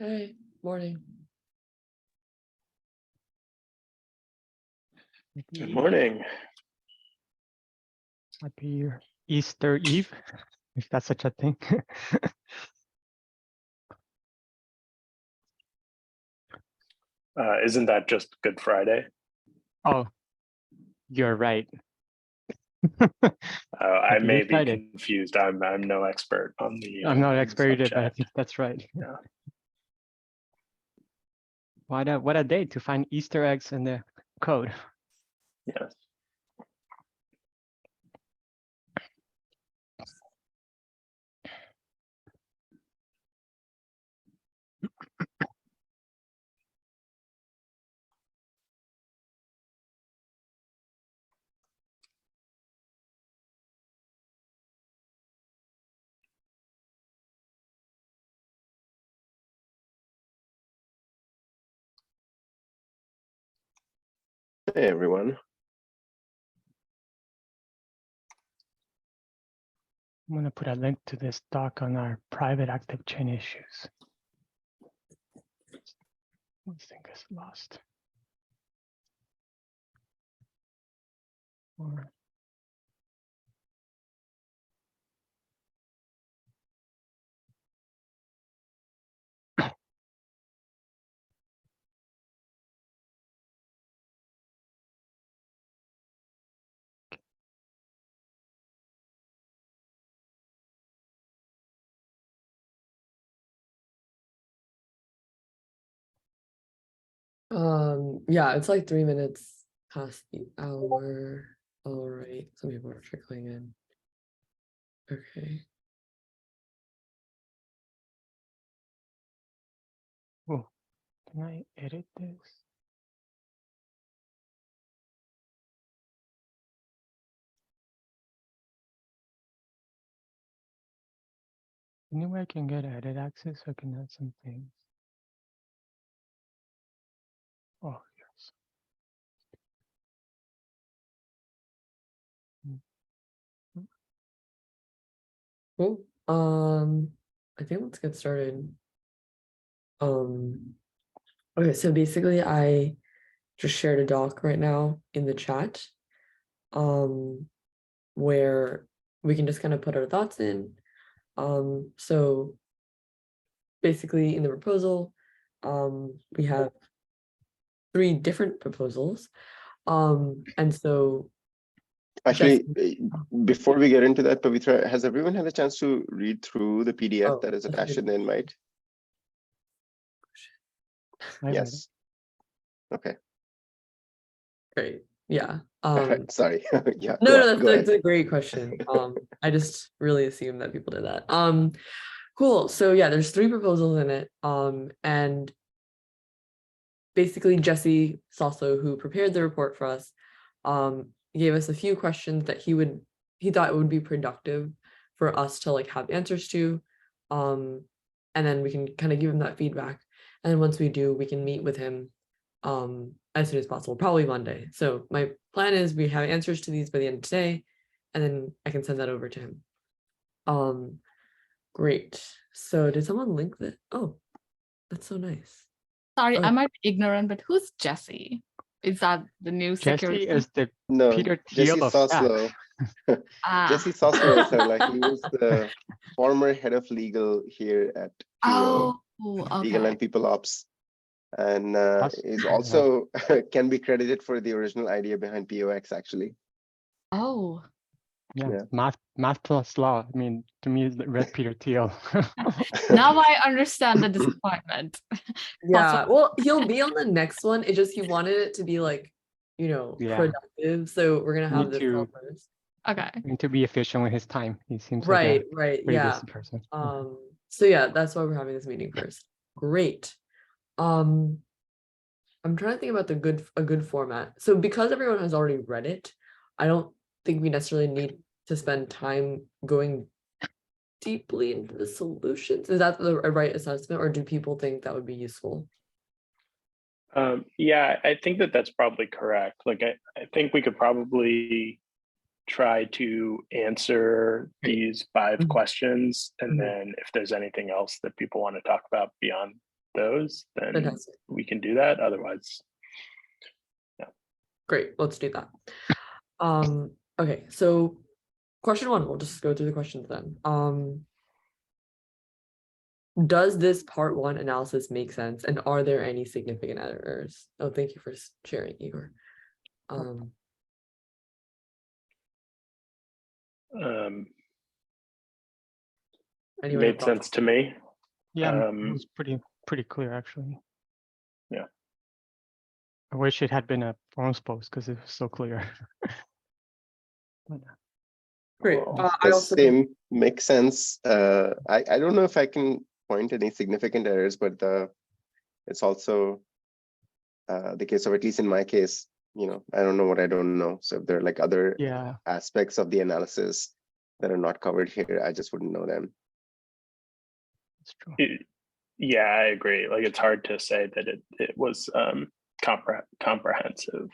Hey, morning. Good morning. Happy Easter Eve, if that's such a thing. Isn't that just Good Friday? Oh, you're right. I Happy may Good be Friday. confused. I'm no expert on the. I'm not an on the expert either, but I subject. think that's right. Yeah. What a day to find Easter eggs in the code. Yes. Hey everyone. I'm going to put a link to this doc on our private active chain issues. This thing is lost. Or Yeah, it's like 3 minutes past the hour. All right, some people are trickling in. Okay. oh, can I edit this? Anyway, I can get edit access so I can add some things. Oh, yes. Cool. I think let's get started. Okay, so basically I just shared a doc right now in the chat, where we can just kind of put our thoughts in. So basically in the proposal, we have 3 different proposals. And so Actually, Jesse- before we get into that, Pavitra, has everyone had a chance to read through the PDF Oh, that is that's attached in the invite? I read it. Yes. Okay. great. Yeah. All right. Sorry. Yeah. No, Go that's ahead. a great question. I just really assumed that people did that. Cool. So yeah, there's 3 proposals in it. And basically Jesse Sasso, who prepared the report for us, gave us a few questions that he thought it would be productive for us to like have answers to. And then we can kind of give him that feedback. And then once we do, we can meet with him as soon as possible, probably Monday. So my plan is we have answers to these by the end of today, and then I can send that over to him. Great. So did someone link that? Oh, that's so nice. Sorry, Oh. I might be ignorant, but who's Jesse? Is that the new security? Jesse is the No, Peter Jesse Thiel of Soslow. Ah. Jesse Soslow is like he was the former head of legal here at Puro, Oh, Legal okay. and People Ops, and is yeah. also can be credited for the original idea behind POX actually. Oh, Yeah, Yeah. math plus law. I mean, to me, it's Red Peter Thiel. now I understand the disappointment. Yeah, well, he'll be on the next one. It just he wanted it to be like, Yeah. productive. So we're gonna have Need this to- all first. Okay. Need to be efficient with his time. He seems Right, like a right, pretty yeah. busy person. So yeah, that's why we're having this meeting first. Great. I'm trying to think about a good format. So because everyone has already read it, I don't think we necessarily need to spend time going deeply into the solutions. Is that the right assessment, or do people think that would be useful? Yeah, I think that's probably correct. Like, I think we could probably try to answer these 5 Mhm. questions, and Mhm. then if there's anything else that people want to talk about beyond those, then Fantastic. we can do that. Otherwise, Great, let's do that. Okay, so question one, we'll just go through the questions then. Does this part one analysis make sense, and are there any significant errors? Oh, thank you for sharing, Igor. Anyone have made thoughts? sense to me. Yeah, it was pretty clear actually. Yeah. I wish it had been a forums post because it was so clear. But, Great. Well, I The also same makes sense. I don't know if I can point any significant errors, but it's also the case of, at least in my case, I don't know what I don't know. So if there are like other yeah, aspects of the analysis that are not covered here, I just wouldn't know them. it's true. Yeah, I agree. Like, it's hard to say that it was comprehensive.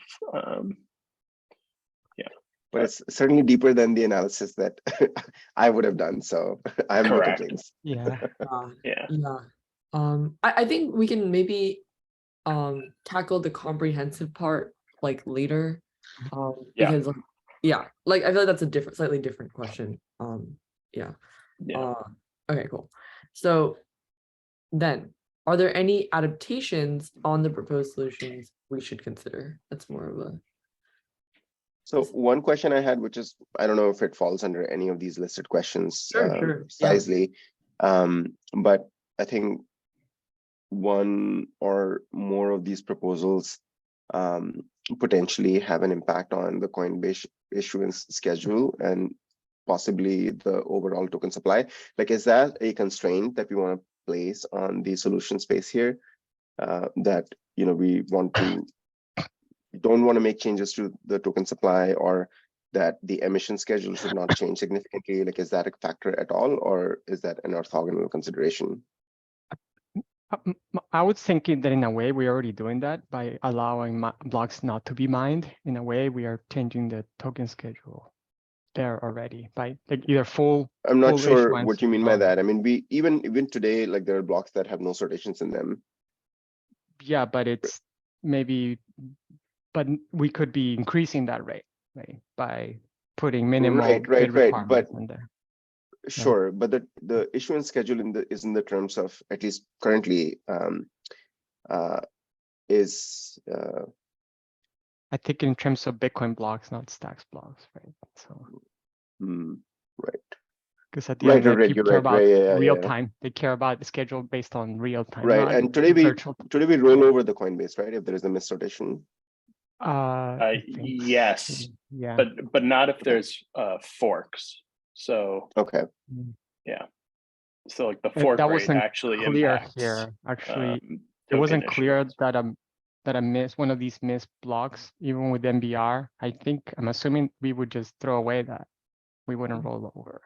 But it's certainly deeper than the analysis that I would have done. So I have no Correct. complaints. Yeah, Yeah. yeah. I think we can maybe tackle the comprehensive part like later. Yeah. Because like I feel like that's a slightly different question. Yeah. Yeah. Okay, cool. So then, are there any adaptations on the proposed solutions we should consider? That's more of a So one question I had, which is, I don't know if it falls under any of these listed questions sure. Yeah. precisely, but I think one or more of these proposals potentially have an impact on the Coinbase issuance schedule and possibly the overall token supply. Like, is that a constraint that we want to place on the solution space here? That we don't want to make changes to the token supply, or that the emission schedule should not change significantly? Like, is that a factor at all, or is that an orthogonal consideration? I was thinking that in a way we're already doing that by allowing blocks not to be mined. In a way, we are changing the token schedule there already by like either full. I'm not full sure issuance what you mean by or- that. I mean, we even today, like, there are blocks that have no sortations in them. Yeah, but it's maybe, but we could be increasing that rate, right? By putting minimal Right, bid but requirements in there. sure, but the issuance schedule is in the terms of, at least currently, is I think in terms of Bitcoin blocks, not stacks blocks, right? So right. because at the end, Right, people you're care right. about Yeah. real time. They care about the schedule based on real time. Right, not and today virtual. we roll over the Coinbase, right? If there is a missortation. I think Yes, yeah. but not if there's forks. So Okay. yeah, so like the And fork that rate wasn't actually clear impacts. here. Actually, it token wasn't clear issuance. that I missed one of these missed blocks, even with MBR. I'm assuming we would just throw away that. We wouldn't roll over.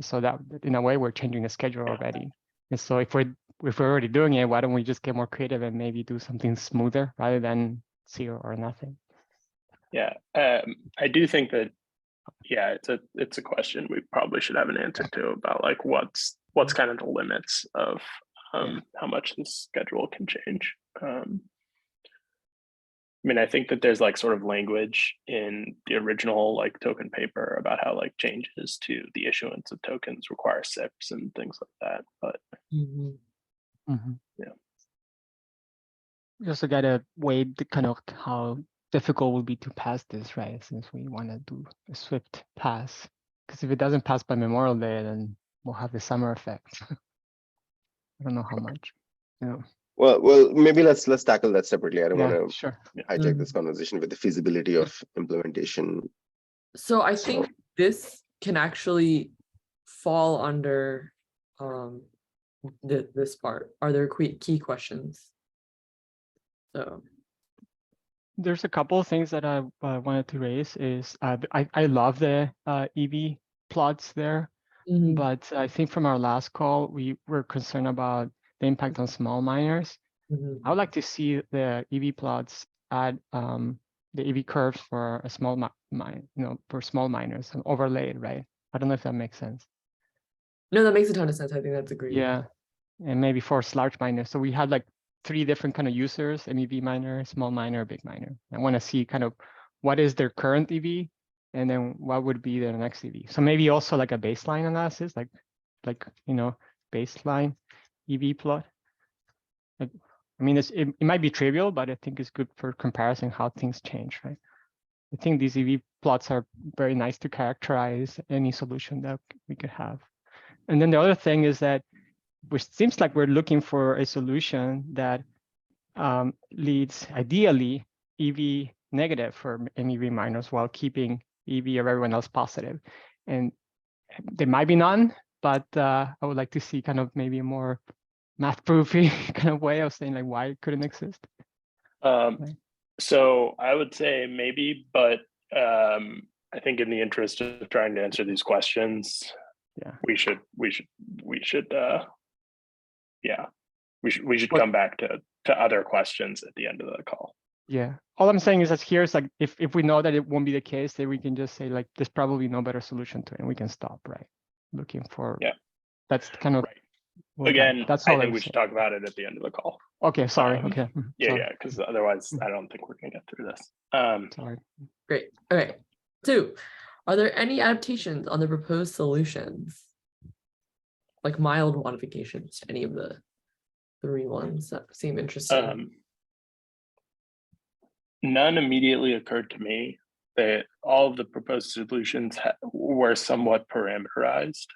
So that in a way we're changing the schedule already. And so if we're already doing it, why don't we just get more creative and maybe do something smoother rather than 0 or nothing? Yeah, I do think that, yeah, it's a question we probably should have an answer to about like what's kind of the limits of how much the schedule can change. I mean, I think that there's like sort of language in the original like token paper about how like changes to the issuance of tokens require SIPs and things like that. But yeah, We also gotta weigh the kind of how difficult it will be to pass this, right? Since we want to do a swift pass, because if it doesn't pass by Memorial Day, then we'll have the summer effect. I don't know how much. Yeah. Well, maybe let's tackle that separately. I don't Yeah, want to sure. hijack this conversation with the feasibility of implementation. So I think this can actually fall under this part. Are there key questions? So There's a couple of things that I wanted to raise is I love the EV plots there, but I think from our last call, we were concerned about the impact on small miners. I would like to see the EV plots add the EV curves for a small mine, for small miners and overlaid, right? I don't know if that makes sense. No, that makes a ton of sense. I think that's agreed. Yeah. and maybe 4 large miners. So we had like 3 different kind of users: MEV miner, small miner, big miner. I want to see kind of what is their current EV, and then what would be their next EV. So maybe also like a baseline analysis, like baseline EV plot. Like, I mean, it might be trivial, but I think it's good for comparison how things change, right? I think these EV plots are very nice to characterize any solution that we could have. And then the other thing is that which seems like we're looking for a solution that leads ideally EV negative for MEV miners while keeping EV of everyone else positive. And there might be none, but I would like to see kind of maybe a more math proofy kind of way of saying like why it couldn't exist. So I would say maybe, but I think in the interest of trying to answer these questions, yeah, we should come back to other questions at the end of the call. Yeah, all I'm saying is that here's like if we know that it won't be the case, then we can just say like there's probably no better solution to it, and we can stop, right? Looking for that's kind of right. Again, that's I all think we should talk about it at the end of the call. Okay, sorry. Okay. Yeah, because otherwise I don't think we're gonna get through this. Sorry. Great. Okay. 2, are there any adaptations on the proposed solutions? Like mild modifications to any of the 3 ones that seem interesting? None immediately occurred to me. That all of the proposed solutions were somewhat parameterized,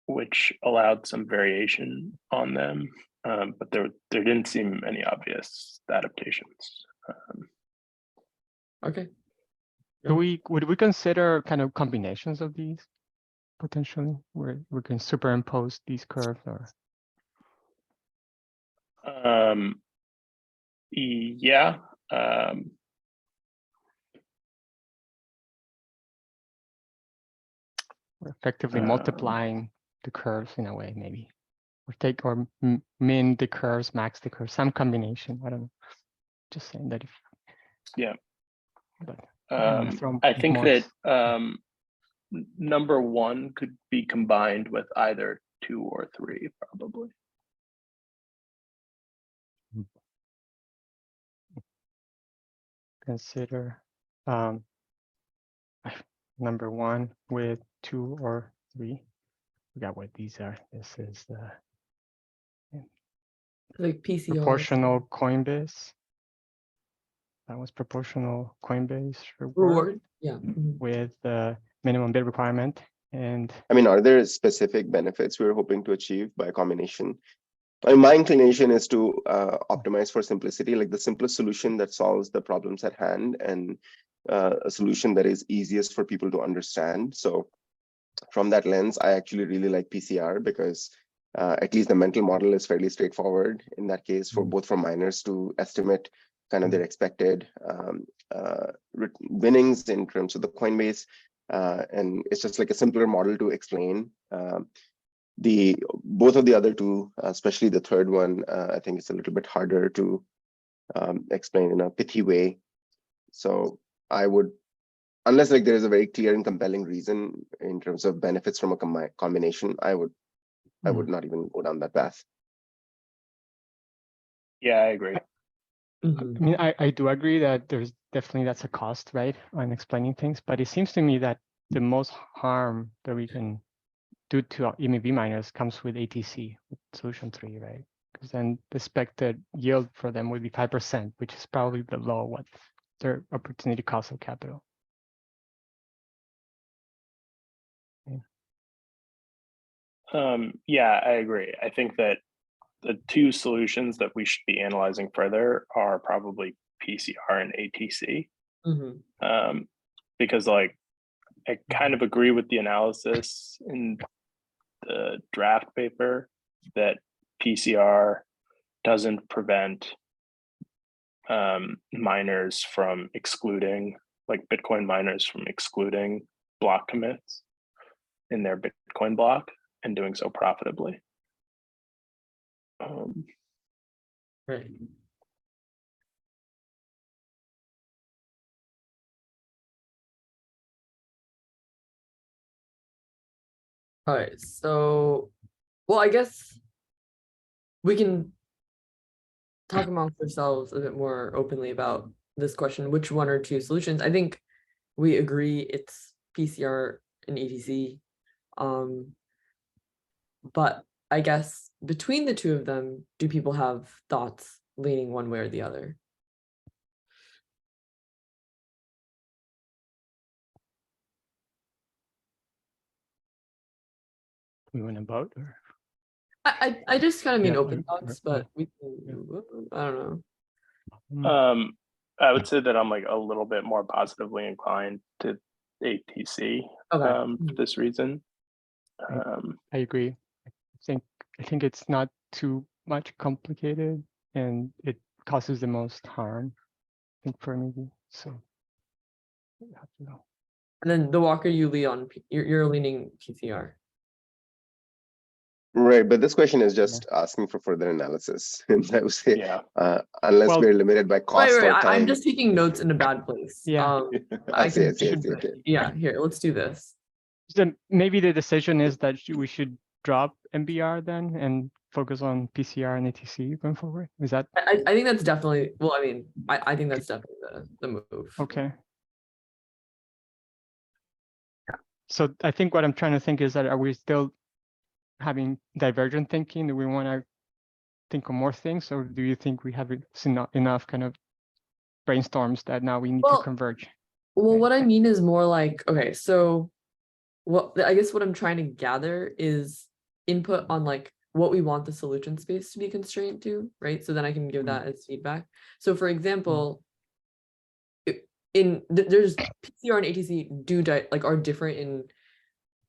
which allowed some variation on them, but there didn't seem any obvious adaptations. Okay. Would we consider kind of combinations of these potentially, where we can superimpose these curves, or? Yeah. We're effectively multiplying the curves in a way, maybe, or min the curves, max the curves, some combination. I don't know. Just saying that if. Yeah. But I think that number 1 could be combined with either 2 or 3, probably. Consider number 1 with 2 or 3. Forgot what these are. This is the like PCR. Proportional Coinbase. That was proportional Coinbase reward. Yeah. With the minimum bid requirement. And I mean, are there specific benefits we're hoping to achieve by a combination? I mean, my inclination is to optimize for simplicity, like the simplest solution that solves the problems at hand, and a solution that is easiest for people to understand. So from that lens, I actually really like PCR because at least the mental model is fairly straightforward in that case for both for miners to estimate kind of their expected winnings in terms of the Coinbase. And it's just like a simpler model to explain. Both of the other 2, especially the third one, I think it's a little bit harder to explain in a pithy way. So I would, unless like there is a very clear and compelling reason in terms of benefits from a combination, I would not even go down that path. Yeah, I agree. I mean, I do agree that there's definitely that's a cost, right, on explaining things. But it seems to me that the most harm that we can do to MEV miners comes with ATC, with solution 3, right? Because then the expected yield for them would be 5%, which is probably below what their opportunity cost of capital. Yeah, I agree. I think that the 2 solutions that we should be analyzing further are probably PCR and ATC. Because like I kind of agree with the analysis in the draft paper that PCR doesn't prevent miners from excluding, like Bitcoin miners from excluding block commits in their Bitcoin block and doing so profitably. Right. All right, so Well, I guess we can talk amongst ourselves a bit more openly about this question, which one or two solutions. I think we agree it's PCR and ETC. But I guess between the two of them, do people have thoughts leaning one way or the other? We want to vote or? I just kind of mean Yeah, open or- thoughts, or- but we can, I don't know. Mm, I would say that I'm like a little bit more positively inclined to ATC Okay. for this reason. I agree. I think it's not too much complicated and it causes the most harm, I think, for me. So we have to know. And then the Walker you lean on, you're leaning PCR. Right, but this question is just asking for further analysis. And I would say, Yeah. unless Well, we're limited by cost Right, or I'm time. just taking notes in a bad place. Yeah. I see, I can- see, I see, okay. Yeah, here, let's do this. Then maybe the decision is that we should drop MBR then and focus on PCR and ATC going forward. Is that I think that's definitely, well, I mean, I think that's definitely the move. okay? So I think what I'm trying to think is that are we still having divergent thinking? Do we want to think of more things, or do you think we have enough kind of brainstorms that now we need to Well, converge? Well, Okay. what I mean is more like, okay, so I guess what I'm trying to gather is input on like what we want the solution space to be constrained to, right? So then I can give that as feedback. So for example, there's PCR and ATC are different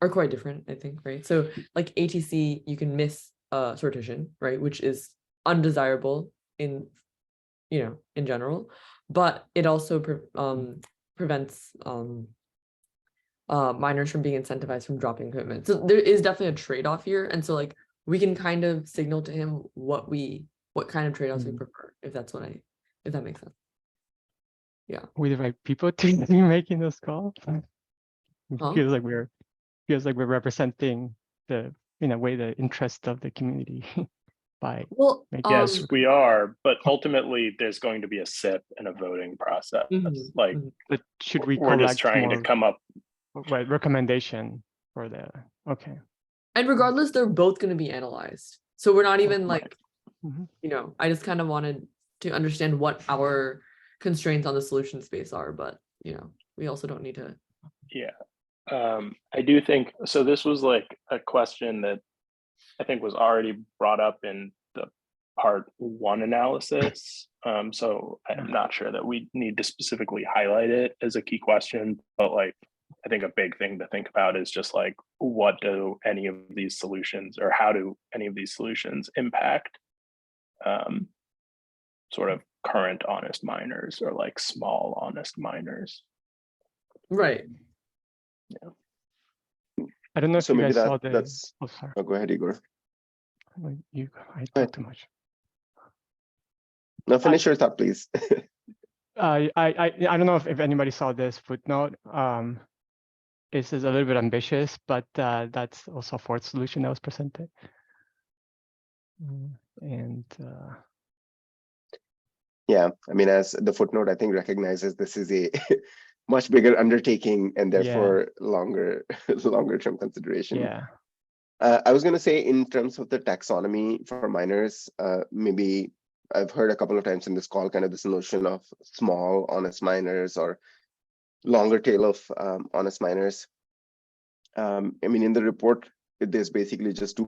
are quite different, I think, right? So like ATC, you can miss sortition, right? Which is undesirable in general, but it also prevents miners from being incentivized from dropping equipment. So there is definitely a trade-off here. And so like we can kind of signal to him what kind of trade-offs we prefer, if that makes sense. Yeah. We the right people to be making this call. Huh? Feels like we're representing in a way the interest of the community by Well, making Yes, we are, but ultimately there's going to be a SIP and a voting process. Mhm, Like mhm. but should we we're just collect trying to more come up. recommendation for the okay. And regardless, they're both going to be analyzed. So we're not even Right. like, Mhm. I just kind of wanted to understand what our constraints on the solution space are, but we also don't need to. Yeah. I do think so. This was like a question that I think was already brought up in the part 1 analysis. So I'm not sure that we need to specifically highlight it as a key question, but like I think a big thing to think about is just like what do any of these solutions or how do any of these solutions impact sort of current honest miners or like small honest miners. Right. I don't know if So you maybe guys saw that's, oh sorry. oh, go ahead, Igor. I talk too much. No, finish your thought, please. I don't know if anybody saw this footnote. This is a little bit ambitious, but that's also a fourth solution that was presented. And Yeah, I mean, as the footnote, I think recognizes this is a much bigger undertaking and therefore longer term consideration. yeah, I was going to say in terms of the taxonomy for miners, maybe I've heard a couple of times in this call kind of this notion of small honest miners or longer tail of honest miners. I mean, in the report, there's basically just two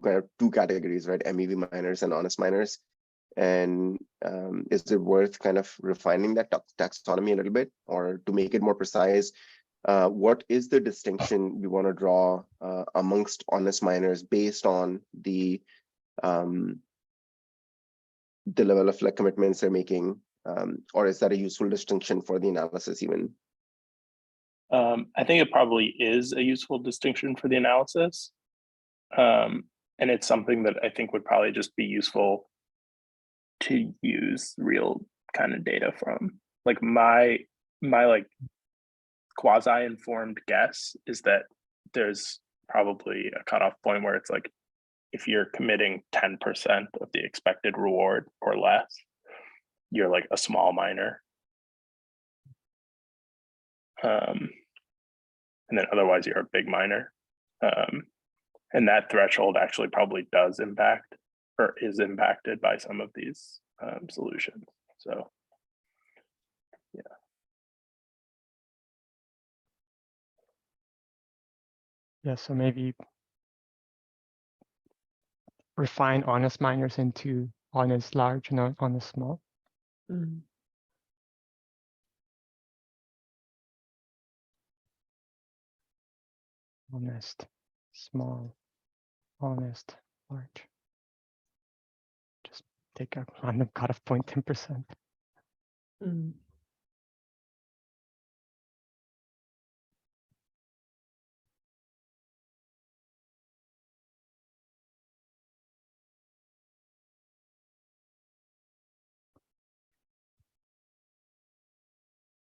categories, right? MEV miners and honest miners. And is it worth kind of refining that taxonomy a little bit, or to make it more precise? What is the distinction we want to draw amongst honest miners based on the level of like commitments they're making, or is that a useful distinction for the analysis even? I think it probably is a useful distinction for the analysis. And it's something that I think would probably just be useful to use real kind of data from. Like my like quasi-informed guess is that there's probably a cutoff point where it's like if you're committing 10% of the expected reward or less, you're like a small miner. And then otherwise you're a big miner. And that threshold actually probably does impact or is impacted by some of these solutions. So, yeah. Yeah, so maybe refine honest miners into honest large and honest small. Mhm. Honest, small, honest, large. Just take a random cutoff point, 10%. Mhm.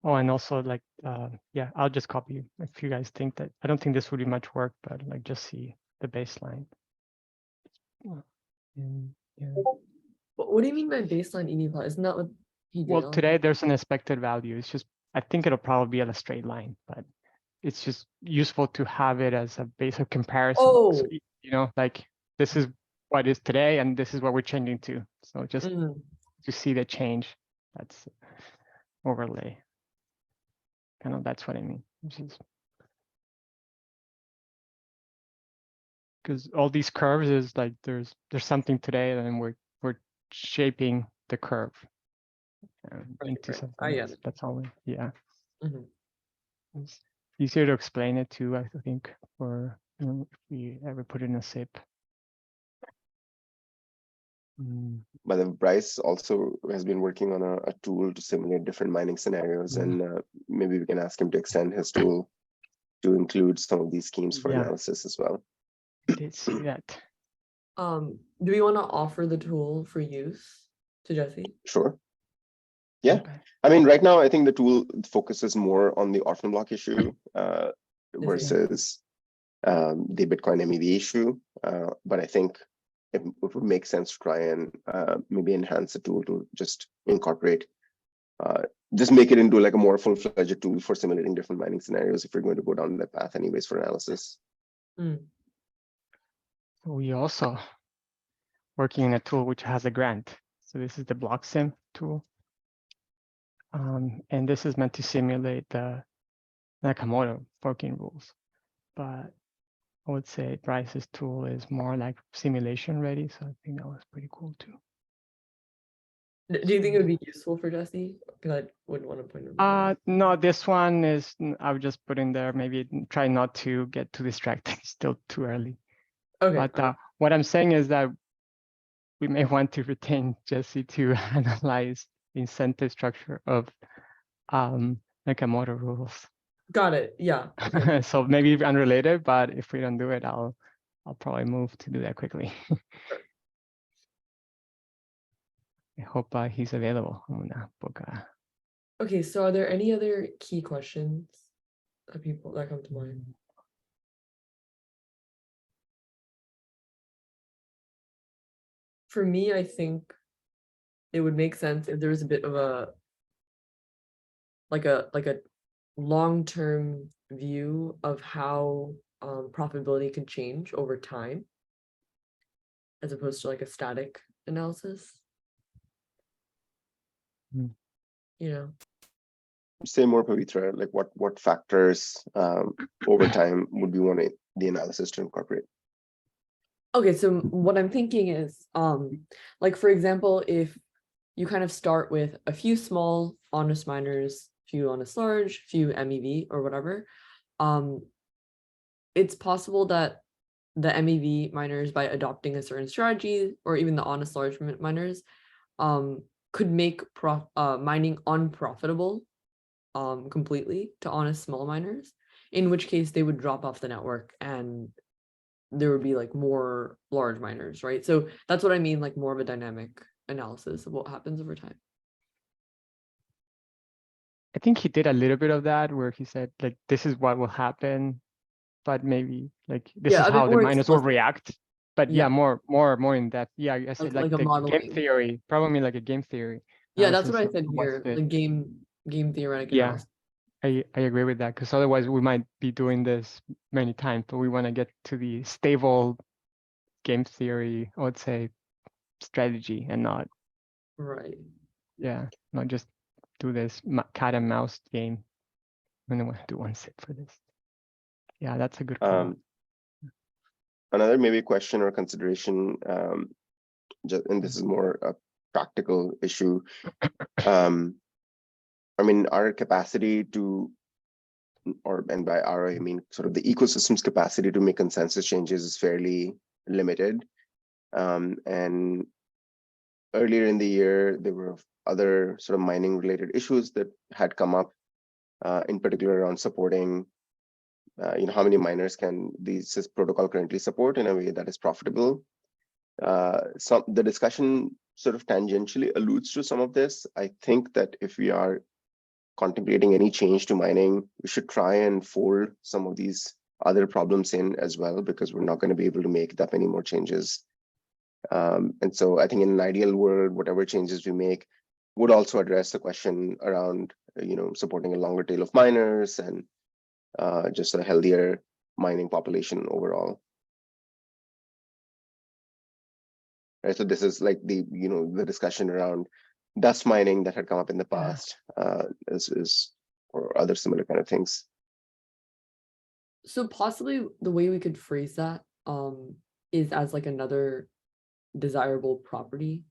Oh, and also like, yeah, I'll just copy if you guys think that, I don't think this would be much work, but like just see the baseline. And, yeah. What do you mean by baseline EV plot? Isn't that what he did? Well, today there's an expected value. It's just, I think it'll probably be on a straight line, but it's just useful to have it as a base of comparison. Oh. So, you know, like this is what is today and this is what we're changing to. So just Mhm. to see the change, that's overlay. Kind of, that's what I mean. Because all these curves is like there's something today and we're shaping the curve into right. something get else. it. That's all. Yeah. Mhm. It's easier to explain it too, I think, for if we ever put in a SIP. But then Bryce also has been working on a tool to simulate different mining scenarios, and maybe we can ask him to extend his tool to include some of these schemes for Yeah. analysis as well. I did see that. Do we want to offer the tool for use to Jesse? Sure. Yeah. Okay. I mean, right now, I think the tool focuses more on the orphan block issue versus the Bitcoin MEV issue. But I think it would make sense to try and maybe enhance the tool to just incorporate, just make it into like a more full-fledged tool for simulating different mining scenarios if you're going to go down that path anyways for analysis. We also working in a tool which has a grant. So this is the block sim tool. And this is meant to simulate the Nakamoto forking rules. But I would say Bryce's tool is more like simulation ready. So I think that was pretty cool too. Do you think it would be useful for Jesse? Because I wouldn't want to point him out. No, this one is, I would just put in there, maybe try not to get too distracted. It's still too early. Okay. But what I'm saying is that we may want to retain Jesse to analyze the incentive structure of Nakamoto rules. Got it. Yeah. Okay. So maybe unrelated, but if we don't do it, I'll probably move to do that quickly. Sure. I hope he's available. Okay, so are there any other key questions that come to mind? For me, I think it would make sense if there was a bit of a like a long-term view of how profitability can change over time, as opposed to like a static analysis. You know. Say more, Pavitra, like what factors over time would we want the analysis to incorporate? Okay, so what I'm thinking is, like for example, if you kind of start with a few small honest miners, few honest large, few MEV or whatever, it's possible that the MEV miners, by adopting a certain strategy, or even the honest large miners, could make mining unprofitable completely to honest small miners, in which case they would drop off the network and there would be like more large miners, right? So that's what I mean, like more of a dynamic analysis of what happens over time. I think he did a little bit of that where he said like this is what will happen, but maybe like this is a bit how the more miners will explicit. react. but Yeah. yeah, more in depth. Yeah, I said Like like a the game modeling. theory, probably like a game theory. Yeah, that's analysis what I of said what's here. the- The game theoretic Yeah. analysis. I agree with that, because otherwise we might be doing this many times, but we want to get to the stable game theory, I would say, strategy, and not, Right. yeah, not just do this cat and mouse game. And then we have to do one sit for this. Yeah, that's a good call. Another maybe question or consideration, and this is more a practical issue. I mean, our capacity to, and by our, I mean sort of the ecosystem's capacity to make consensus changes is fairly limited. And earlier in the year, there were other sort of mining related issues that had come up, in particular around supporting, how many miners can this protocol currently support in a way that is profitable. The discussion sort of tangentially alludes to some of this. I think that if we are contemplating any change to mining, we should try and fold some of these other problems in as well, because we're not going to be able to make that many more changes. And so I think in an ideal world, whatever changes we make would also address the question around, supporting a longer tail of miners and just a healthier mining population overall. Right, so this is like the discussion around dust mining that had come up in the past, or other similar kind of things. So possibly the way we could phrase that is as like another desirable property,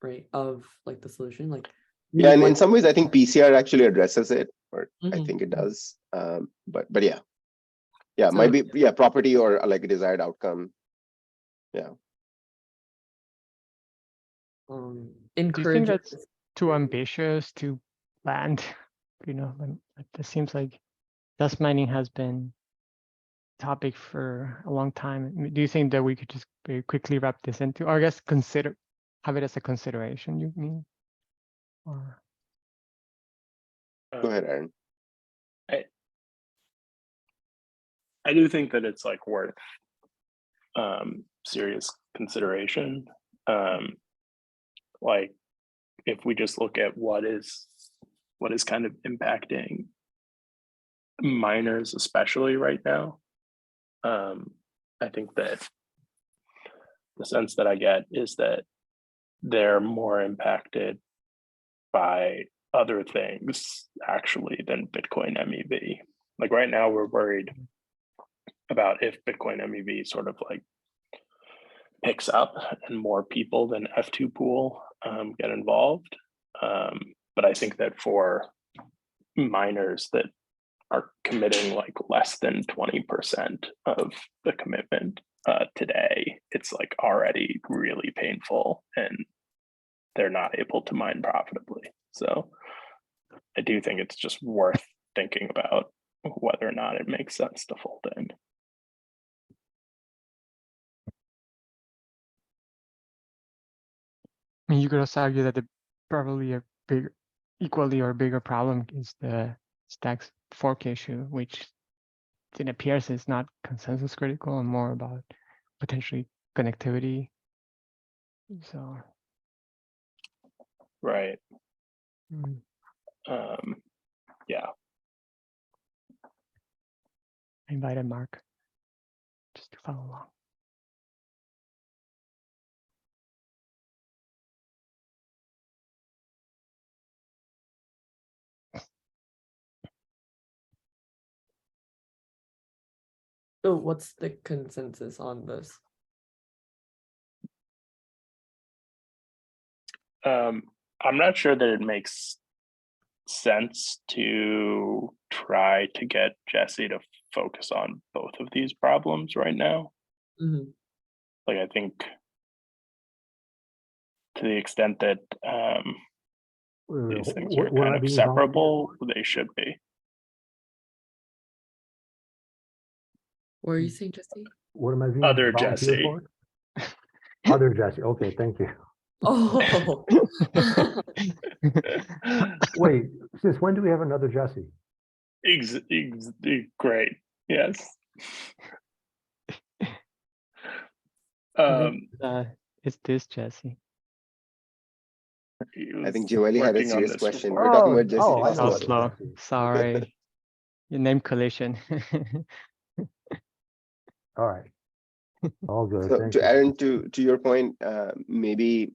right, of like the solution. Like we Yeah, would and in like- some ways I think PCR actually addresses it, or I Mhm. think it does. But yeah, So- might be property or like a desired outcome. Yeah. Do you encourage think that's too ambitious to land? It seems like dust mining has been topic for a long time. Do you think that we could just very quickly wrap this into, or I guess have it as a consideration, you mean? Or Go ahead, Aaron. I do think that it's like worth serious consideration. Like if we just look at what is kind of impacting miners, especially right now, I think that the sense that I get is that they're more impacted by other things actually than Bitcoin MEV. Like right now we're worried about if Bitcoin MEV sort of like picks up and more people than F2 pool get involved. But I think that for miners that are committing like less than 20% of the commitment today, it's like already really painful and they're not able to mine profitably. So I do think it's just worth thinking about whether or not it makes sense to fold in. I mean, you could also argue that probably a equally or bigger problem is the stacks fork issue, which it appears is not consensus critical and more about potentially connectivity. So Right. mm, Yeah. I invited Mark just to follow along. So what's the consensus on this? I'm not sure that it makes sense to try to get Jesse to focus on both of these problems right now. Mhm. Like I think to the extent that these things are kind of separable, they should be. What are you saying, Jesse? What am I being Other volunteered Jesse. for? Other Jesse. Okay, thank you. Oh, Wait, since when do we have another Jesse? Great. Yes. It's this Jesse. he I think was Joelle had a working on serious this question. report. We're talking about Jesse I know So what Foster. it slow. is, Jesse. Sorry. Your name collision. All right. All good. So Thank to you. Aaron, to your point, maybe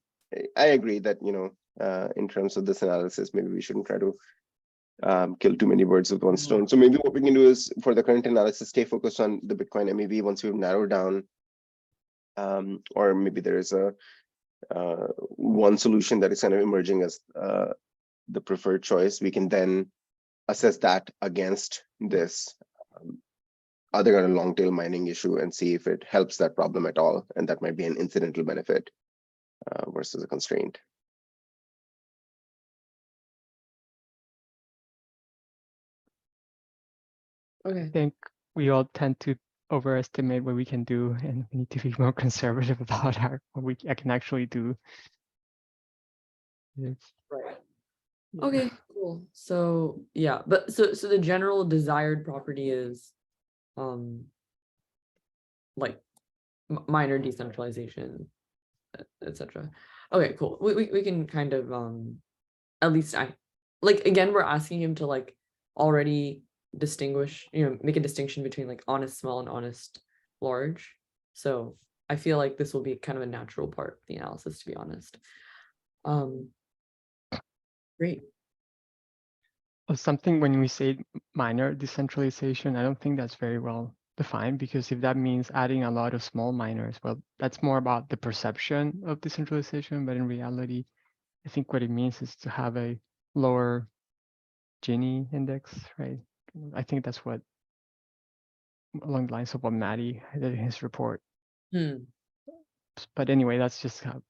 I agree that, you know, in terms of this analysis, maybe we shouldn't try to kill too many birds with one stone. So maybe what we can do is, for the current analysis, stay focused on the Bitcoin MEV once we've narrowed down, or maybe there is a one solution that is kind of emerging as the preferred choice. We can then assess that against this other kind of long tail mining issue and see if it helps that problem at all. And that might be an incidental benefit versus a constraint. Okay. I think we all tend to overestimate what we can do, and we need to be more conservative about what I can actually do. It's, Right. yeah. Okay, cool. So yeah, but so the general desired property is like minor decentralization, etc. Okay, cool. We can kind of at least again, we're asking him to like already distinguish, you know, make a distinction between like honest small and honest large. So I feel like this will be kind of a natural part of the analysis, to be honest. Great. Something when we say minor decentralization, I don't think that's very well defined, because if that means adding a lot of small miners, well, that's more about the perception of decentralization, but in reality, I think what it means is to have a lower Gini index, right? I think that's what, along the lines of what Maddie did in his report. But anyway, that's just how,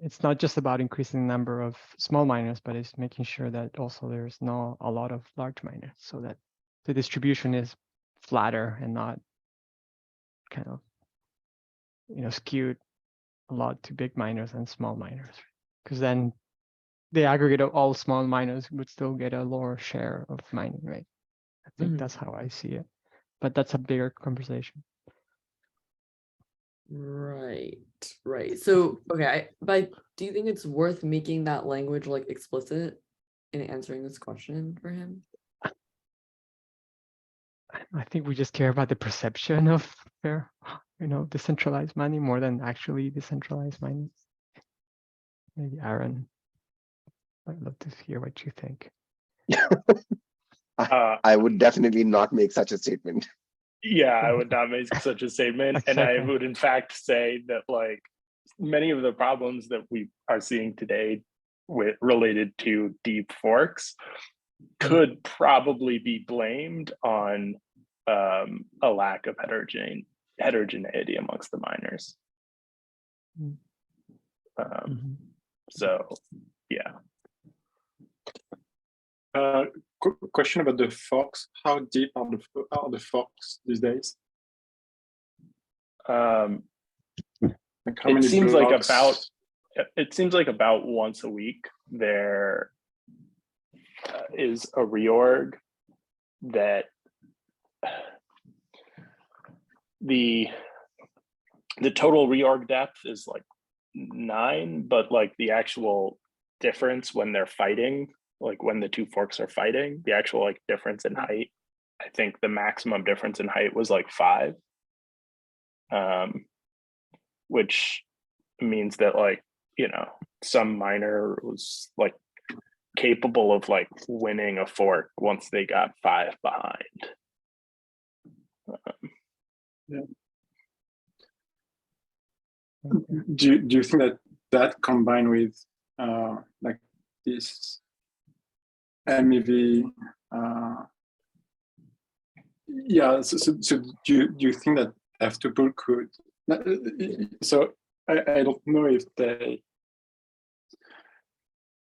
it's not just about increasing the number of small miners, but it's making sure that also there's not a lot of large miners, so that the distribution is flatter and not kind of, you know, skewed a lot to big miners and small miners, because then the aggregate of all small miners would still get a lower share of mining, right? I think that's how I see it, but that's a bigger conversation. Right. So okay, but do you think it's worth making that language like explicit in answering this question for him? I think we just care about the perception of fair, you know, decentralized mining more than actually decentralized mining. Maybe Aaron, I'd love to hear what you think. I would definitely not make such a statement. Yeah, I would not make such a statement. And I Exactly. would in fact say that like many of the problems that we are seeing today with related to deep forks could probably be blamed on a lack of heterogeneity amongst the miners. So yeah. Question about the forks. How deep are the forks these days? Like how It many seems like blocks? it seems like about once a week there is a reorg that the total reorg depth is like 9, but like the actual difference when they're fighting, like when the two forks are fighting, the actual like difference in height, I think the maximum difference in height was like 5, which means that like, you know, some miner was like capable of like winning a fork once they got 5 behind. Yeah. Do you think that combined with like this MEV, yeah, so do you think that F2Pool could, so I don't know if they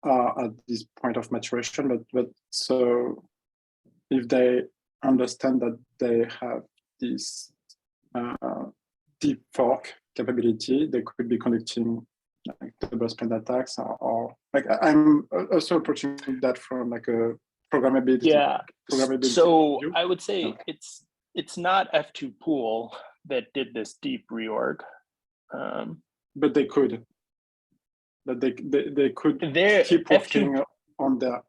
are at this point of maturation, but so if they understand that they have this deep fork capability, they could be conducting like double spend attacks, or like I'm also approaching that from like a programmability. Yeah. So view. I would say it's not F2Pool that did this deep reorg. But they could. That they could They're keep working on their.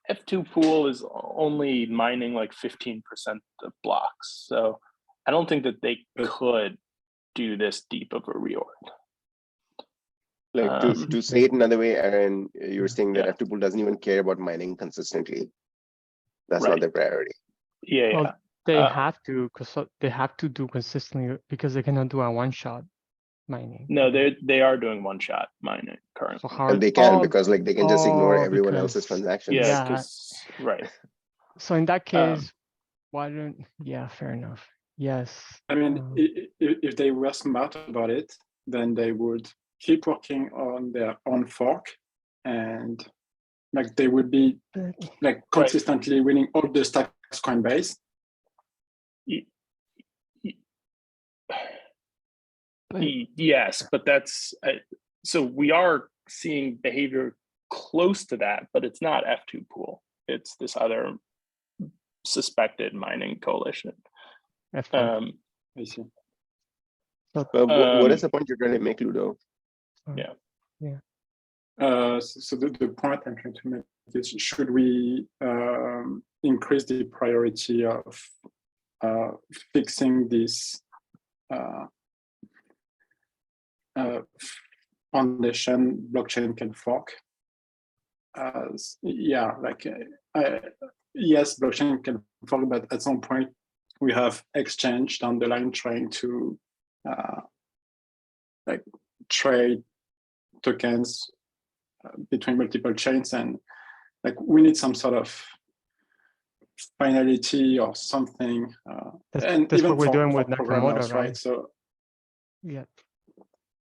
F2 pool is only mining like 15% of blocks. So I don't think that they could do this deep of a reorg. Like to say it another way, Aaron, you're saying that F2 pool doesn't even care about mining consistently. That's not their priority. Yeah, Well, yeah. they have to, because they have to do consistently because they cannot do a one-shot mining. No, they are doing one-shot mining currently. So how And they can because like they can just ignore everyone else's because- transactions. Yeah, Yeah. because right. So in that case, why don't? Yeah, fair enough. Yes. I mean, if they were smart about it, then they would keep working on their own fork, and like they would be like consistently winning all the stacks Coinbase. Yes, but that's so we are seeing behavior close to that, but it's not F2 pool. It's this other suspected mining coalition. I see. But what is the point you're trying to make, Ludo? Yeah. So the point I'm trying to make is, should we increase the priority of fixing this foundation blockchain can fork? Yeah, like yes, blockchain can fork, but at some point we have exchange down the line trying to like trade tokens between multiple chains, and like we need some sort of finality or something. And that's even what we're doing with programmers, Nakamoto, right? So yeah,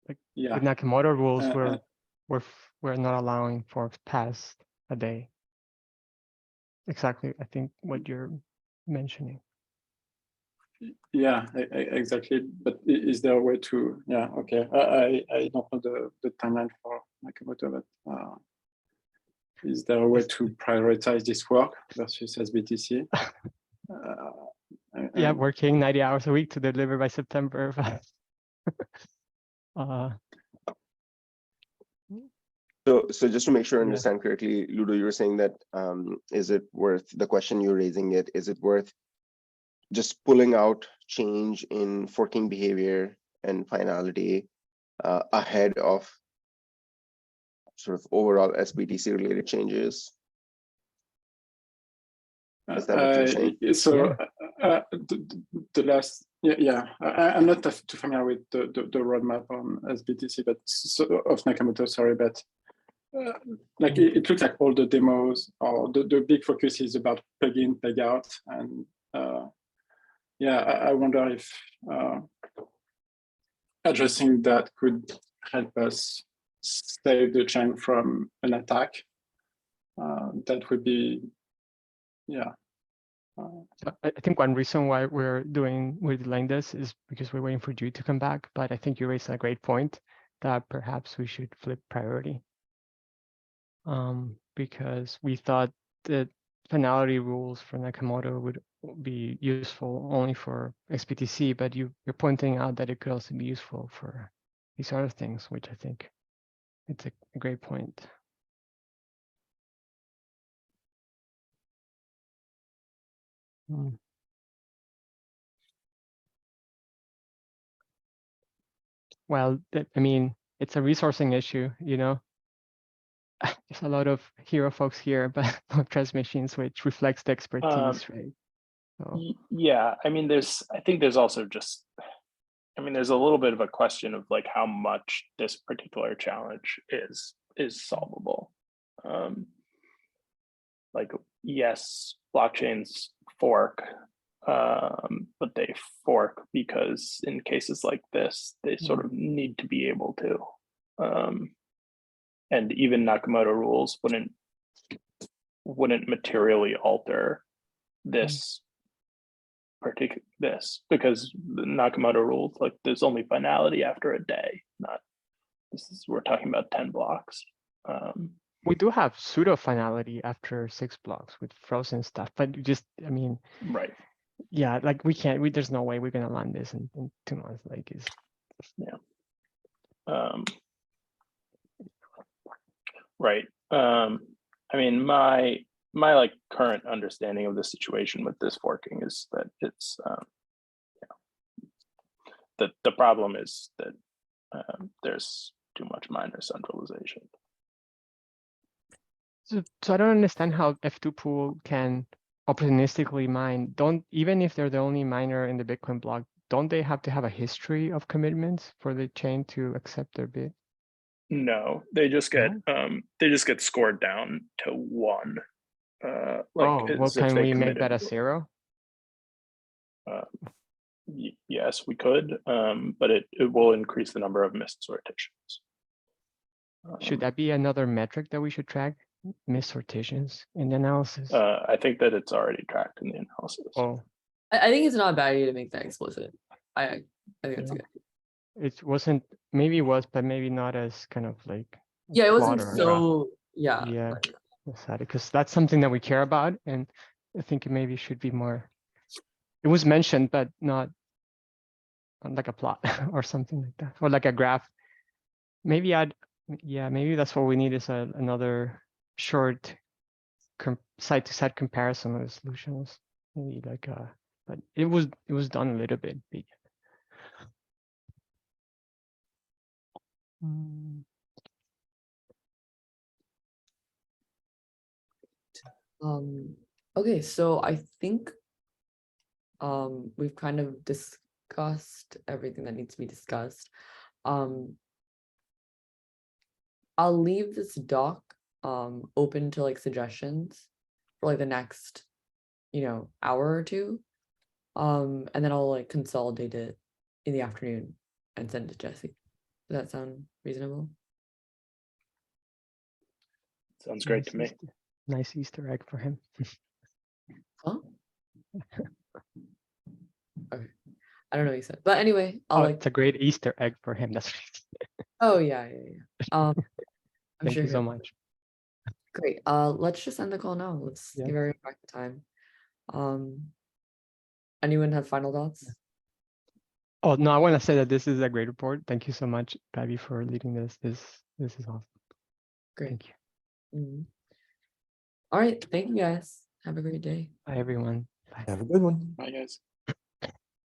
like yeah, with Nakamoto rules, we're not allowing for past a day. Exactly, I think what you're mentioning. Yeah, exactly. But is there a way to? Yeah, okay. I don't know the timeline for Nakamoto, but is there a way to prioritize this work versus SBTC? Yeah, working 90 hours a week to deliver by September. So just to make sure I understand correctly, Ludo, you're saying that is it worth the question you're raising? Is it worth just pulling out change in forking behavior and finality ahead of sort of overall SBTC related changes? Is that what you're saying? So the last, I'm not too familiar with the roadmap on SBTC, but of Nakamoto, sorry, but like it looks like all the demos or the big focus is about plug in, plug out, and I wonder if addressing that could help us save the chain from an attack. That would be, I think one reason why we're delaying this is because we're waiting for Jude to come back. But I think you raised a great point that perhaps we should flip priority. Because we thought that finality rules for Nakamoto would be useful only for XBTC, but you're pointing out that it could also be useful for these other things, which I think it's a great point. Well, I mean, it's a resourcing issue, you know. There's a lot of hero folks here, but no transmissions, which reflects the expertise, right? So. Yeah, I mean, I think there's also just, I mean, there's a little bit of a question of like how much this particular challenge is solvable. Like, yes, blockchains fork, but they fork because in cases like this, they sort of need to be able to. And even Nakamoto rules wouldn't materially alter this because the Nakamoto rules, like there's only finality after a day, not we're talking about 10 blocks. We do have pseudo finality after 6 blocks with frozen stuff, but I mean, right. Yeah, like there's no way we're gonna land this in 2 months. Like Right. I mean, my like current understanding of the situation with this forking is that it's the problem is that there's too much minor centralization. So I don't understand how F2 pool can opportunistically mine. Don't, even if they're the only miner in the Bitcoin block, don't they have to have a history of commitments for the chain to accept their bid? No, they just get scored down to 1. Like Oh, well, as if can they we make committed that a to- 0? Yes, we could, but it will increase the number of missed sortations. Should that be another metric that we should track? Missed sortations in the analysis? I think that it's already tracked in the analysis. Oh, I think it's not a bad idea to make that explicit. I think that's a Yeah. good. it wasn't, maybe it was, but maybe not as kind of like. Yeah, it wasn't plot or so. graph. Yeah. Yeah, because that's something that we care about, and I think it maybe should be more. It was mentioned, but not on like a plot or something like that, or like a graph. Maybe yeah, maybe that's what we need is another short side-to-side comparison of the solutions. Maybe like but it was done a little bit big. Okay, so I think we've kind of discussed everything that needs to be discussed. I'll leave this doc open to like suggestions for like the next, hour or two. And then I'll like consolidate it in the afternoon and send it to Jesse. Does that sound reasonable? Sounds great to me. Nice Easter egg for him. Huh? Okay. I don't know what you said. But anyway, Oh, it's a great Easter egg for him. That's Oh yeah. I'm thank sure you so he'll- much. Great. Let's just end the call now. Let's Yeah. give everyone back the time. Anyone have final thoughts? Oh no, I want to say that this is a great report. Thank you so much, Gabby, for leading this. This is awesome. Great. Thank you. Mhm. All right. Thank you guys. Have a great day. Bye everyone. Bye. Have a good one. Bye, guys.